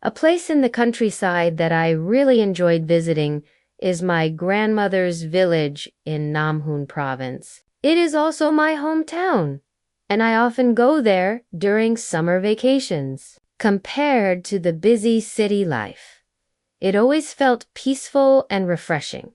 A place in the countryside that I really enjoyed visiting is my grandmother's village in Nam Hun province. It is also my hometown, and I often go there during summer vacations. Compared to the busy city life, it always felt peaceful and refreshing.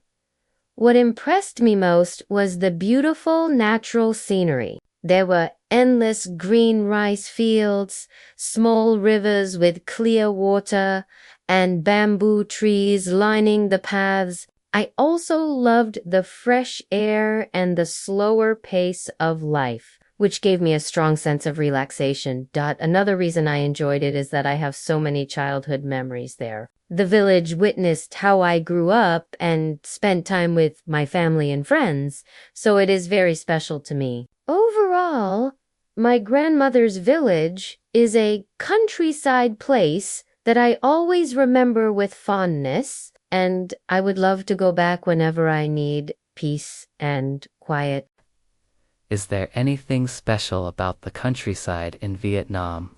What impressed me most was the beautiful natural scenery. There were endless green rice fields, small rivers with clear water, and bamboo trees lining the paths. I also loved the fresh air and the slower pace of life, which gave me a strong sense of relaxation. Another reason I enjoyed it is that I have so many childhood memories there. The village witnessed how I grew up and spent time with my family and friends, so it is very special to me. Overall, my grandmother's village is a countryside place that I always remember with fondness, and I would love to go back whenever I need peace and quiet. Is there anything special about the countryside in Vietnam?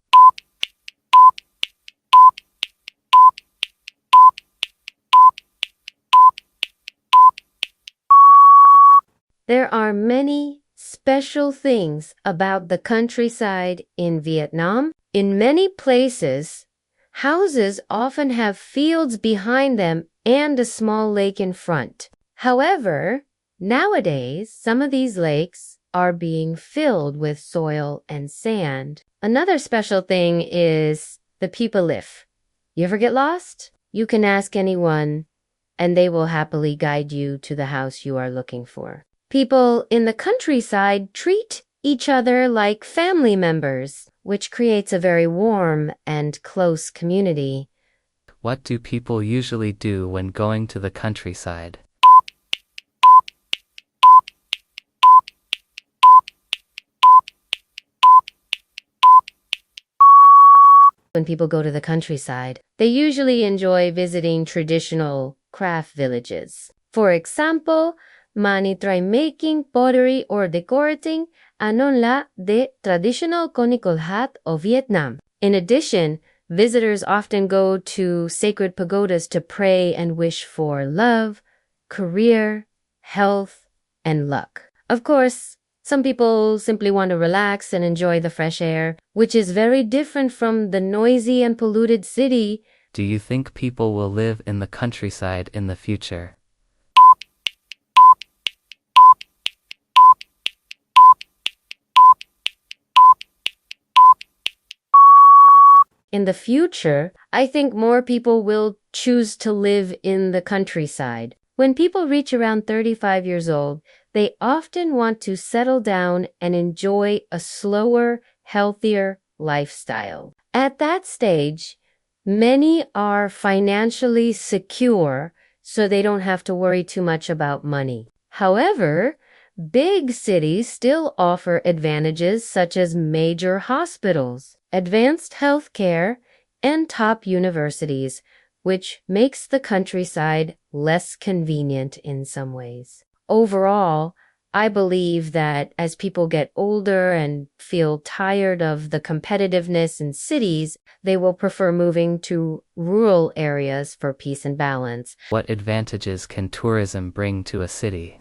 There are many special things about the countryside in Vietnam. In many places, houses often have fields behind them and a small lake in front. However, nowadays, some of these lakes are being filled with soil and sand. Another special thing is the people live. You ever get lost? You can ask anyone, and they will happily guide you to the house you are looking for. People in the countryside treat each other like family members, which creates a very warm and close community. What do people usually do when going to the countryside? When people go to the countryside, they usually enjoy visiting traditional craft villages. For example, mani try making pottery or decorating anon la de traditional conical hat of Vietnam. In addition, visitors often go to sacred pagodas to pray and wish for love, career, health, and luck. Of course, some people simply want to relax and enjoy the fresh air, which is very different from the noisy and polluted city. Do you think people will live in the countryside in the future? In the future, I think more people will choose to live in the countryside. When people reach around 35 years old, they often want to settle down and enjoy a slower, healthier lifestyle. At that stage, many are financially secure, so they don't have to worry too much about money. However, big cities still offer advantages such as major hospitals, advanced health care, and top universities, which makes the countryside less convenient in some ways. Overall, I believe that as people get older and feel tired of the competitiveness in cities, they will prefer moving to rural areas for peace and balance. What advantages can tourism bring to a city?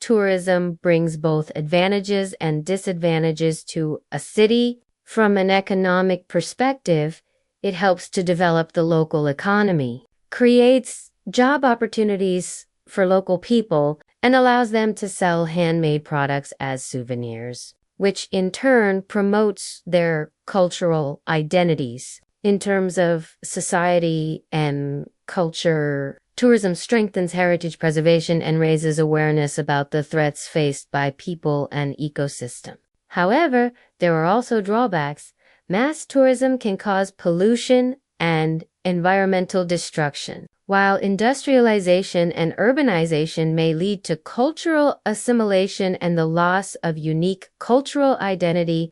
Tourism brings both advantages and disadvantages to a city. From an economic perspective, it helps to develop the local economy, creates job opportunities for local people, and allows them to sell handmade products as souvenirs, which in turn promotes their cultural identities. In terms of society and culture, tourism strengthens heritage preservation and raises awareness about the threats faced by people and ecosystem. However, there are also drawbacks. Mass tourism can cause pollution and environmental destruction, while industrialization and urbanization may lead to cultural assimilation and the loss of unique cultural identity